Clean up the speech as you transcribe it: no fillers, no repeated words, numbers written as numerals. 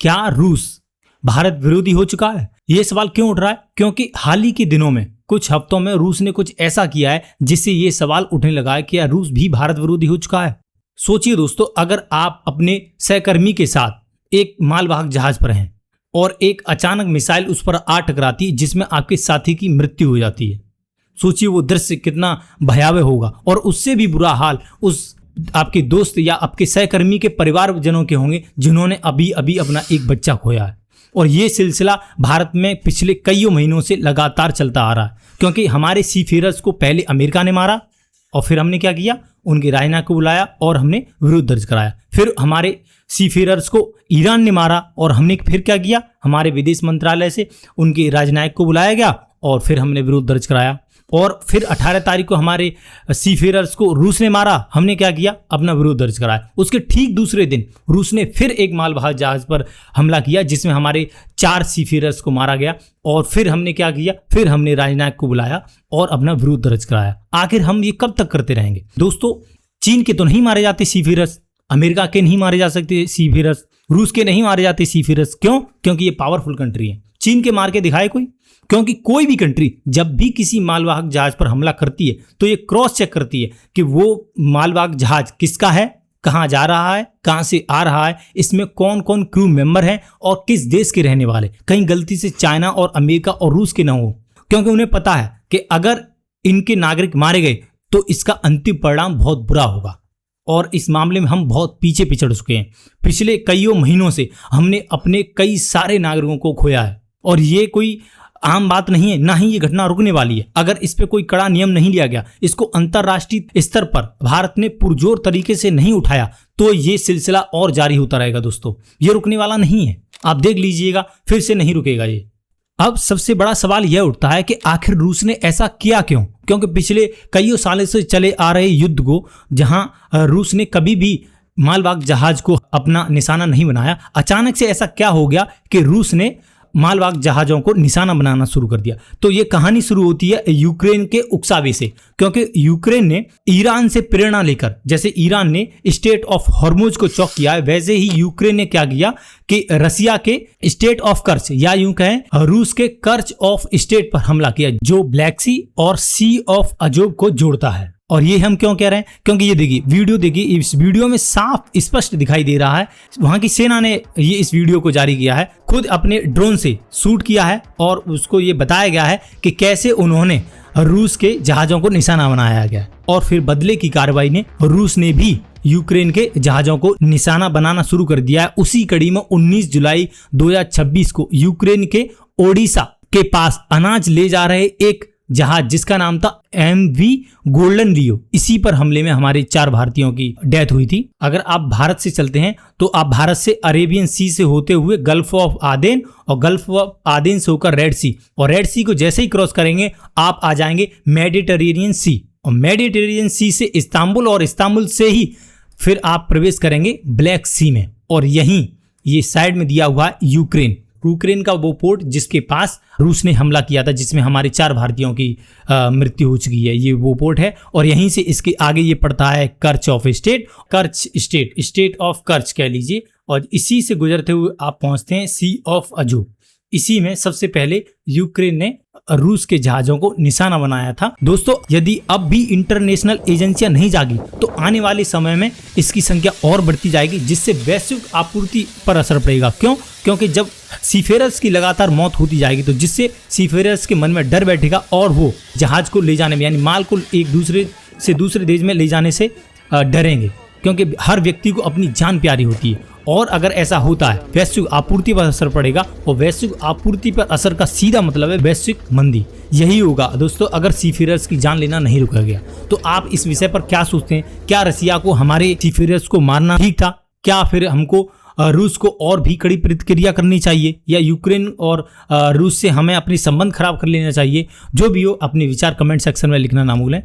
क्या रूस भारत विरोधी हो चुका है? ये सवाल क्यों उठ रहा है? क्योंकि हाल ही के दिनों में कुछ हफ्तों में रूस ने कुछ ऐसा किया है जिससे ये सवाल उठने लगा है कि क्या रूस भी भारत विरोधी हो चुका है। सोचिए दोस्तों, अगर आप अपने सहकर्मी के साथ एक मालवाहक जहाज पर हैं और एक अचानक मिसाइल उस पर आ टकराती है जिसमें आपके साथी की मृत्यु हो जाती है, सोचिए वो दृश्य कितना भयावह होगा। और उससे भी बुरा हाल उस आपके दोस्त या आपके सहकर्मी के परिवारजनों के होंगे जिन्होंने अभी अभी अपना एक बच्चा खोया है। और ये सिलसिला भारत में पिछले कई महीनों से लगातार चलता आ रहा है, क्योंकि हमारे सीफेयरर्स को पहले अमेरिका ने मारा और फिर हमने क्या किया, उनके राजनायक को बुलाया और हमने विरोध दर्ज कराया। फिर हमारे सीफेयरर्स को ईरान ने मारा और हमने फिर क्या किया, हमारे विदेश मंत्रालय से उनके राजनायक को बुलाया गया और फिर हमने विरोध दर्ज कराया। और फिर 18 तारीख को हमारे सीफेयरर्स को रूस ने मारा, हमने क्या किया, अपना विरोध दर्ज कराया। उसके ठीक दूसरे दिन रूस ने फिर एक मालवाहक जहाज पर हमला किया जिसमें हमारे 4 सीफेयरर्स को मारा गया। और फिर हमने क्या किया, फिर हमने राजनायक को बुलाया और अपना विरोध दर्ज कराया। आखिर हम ये कब तक करते रहेंगे? दोस्तों, चीन के तो नहीं मारे जाते सीफेयरर्स, अमेरिका के नहीं मारे जा सकते सीफेयरर्स, रूस के नहीं मारे जाते सीफेयरर्स। क्यों? क्योंकि ये पावरफुल कंट्री है। चीन के मार के दिखाए कोई? क्योंकि कोई भी कंट्री जब भी किसी मालवाहक जहाज पर हमला करती है तो ये क्रॉस चेक करती है कि वो मालवाहक जहाज किसका है, कहाँ जा रहा है, कहाँ से आ रहा है, इसमें कौन कौन क्रू मेंबर हैं और किस देश के रहने वाले, कहीं गलती से चाइना और अमेरिका और रूस के ना हो। क्योंकि उन्हें पता है कि अगर इनके नागरिक मारे गए तो इसका अंतिम परिणाम बहुत बुरा होगा। और इस मामले में हम बहुत पीछे पिछड़ चुके हैं। पिछले कई महीनों से हमने अपने कई सारे नागरिकों को खोया है और ये कोई आम बात नहीं है, ना ही ये घटना रुकने वाली है अगर इस पे कोई कड़ा नियम नहीं लिया गया, इसको अंतर्राष्ट्रीय स्तर पर भारत ने पुरजोर तरीके से नहीं उठाया तो ये सिलसिला और जारी होता रहेगा। दोस्तों, ये रुकने वाला नहीं है, आप देख लीजिएगा, फिर से नहीं रुकेगा ये। अब सबसे बड़ा सवाल यह उठता है कि आखिर रूस ने ऐसा किया क्यों? क्योंकि पिछले कई सालों से चले आ रहे युद्ध को, जहां रूस ने कभी भी मालवाहक जहाज को अपना निशाना नहीं बनाया, अचानक से ऐसा क्या हो गया कि रूस ने मालवाहक जहाजों को निशाना बनाना शुरू कर दिया? तो ये कहानी शुरू होती है यूक्रेन के उकसावे से, क्योंकि यूक्रेन ने ईरान से प्रेरणा लेकर, जैसे ईरान ने स्टेट ऑफ हॉर्मुज को चौक किया है, वैसे ही यूक्रेन ने क्या किया कि रसिया के स्टेट ऑफ कर्च या यूं कहें रूस के कर्च ऑफ स्टेट पर हमला किया, जो ब्लैक सी और सी ऑफ अजोब को जोड़ता है। और ये हम क्यों कह रहे हैं? क्योंकि ये देखिए, वीडियो देखिए, इस वीडियो में साफ स्पष्ट दिखाई दे रहा है वहां की सेना ने ये इस वीडियो को जारी किया है, खुद अपने ड्रोन से शूट किया है और उसको ये बताया गया है कि कैसे उन्होंने रूस के जहाजों को निशाना बनाया गया। और फिर बदले की कार्रवाई ने रूस ने भी यूक्रेन के जहाजों को निशाना बनाना शुरू कर दिया है। उसी कड़ी में 19 जुलाई 2026 को यूक्रेन के ओडिशा के पास अनाज ले जा रहे एक जहाज जिसका नाम था MV गोल्डन रियो, इसी पर हमले में हमारे 4 भारतीयों की डेथ हुई थी। अगर आप भारत से चलते हैं तो आप भारत से अरेबियन सी से होते हुए गल्फ ऑफ आदेन और गल्फ ऑफ आदेन से होकर रेड सी, और रेड सी को जैसे ही क्रॉस करेंगे आप आ जाएंगे मेडिटेरेनियन सी, और मेडिटेरेनियन सी से इस्तांबुल और इस्तांबुल से ही फिर आप प्रवेश करेंगे ब्लैक सी में। और यहीं ये साइड में दिया हुआ है यूक्रेन का वो पोर्ट जिसके पास रूस ने हमला किया था, जिसमें हमारे 4 भारतीयों की मृत्यु हो चुकी है, ये वो पोर्ट है। और यहीं से इसके आगे ये पड़ता है कर्च ऑफ स्टेट ऑफ कर्च कह लीजिए, और इसी से गुजरते हुए आप पहुंचते हैं सी ऑफ अजूब। इसी में सबसे पहले यूक्रेन ने रूस के जहाजों को निशाना बनाया था। दोस्तों, यदि अब भी इंटरनेशनल एजेंसियां नहीं जागी तो आने वाले समय में इसकी संख्या और बढ़ती जाएगी, जिससे वैश्विक आपूर्ति पर असर पड़ेगा। क्यों? क्योंकि जब सीफेयरर्स की लगातार मौत होती जाएगी तो जिससे सीफेयरर्स के मन में डर बैठेगा और वो जहाज को ले जाने में, यानी माल को एक दूसरे से दूसरे देश में ले जाने से डरेंगे, क्योंकि हर व्यक्ति को अपनी जान प्यारी होती है। और अगर ऐसा होता है वैश्विक आपूर्ति पर असर पड़ेगा, और वैश्विक आपूर्ति पर असर का सीधा मतलब है वैश्विक मंदी। यही होगा दोस्तों अगर सीफेयरर्स की जान लेना नहीं रुका गया। तो आप इस विषय पर क्या सोचते हैं? क्या रसिया को हमारे सीफेयरर्स को मारना ठीक था? क्या फिर हमको रूस को और भी कड़ी प्रतिक्रिया करनी चाहिए, या यूक्रेन और रूस से हमें अपने संबंध खराब कर लेना चाहिए? जो भी हो, अपने विचार कमेंट सेक्शन में लिखना ना भूलें।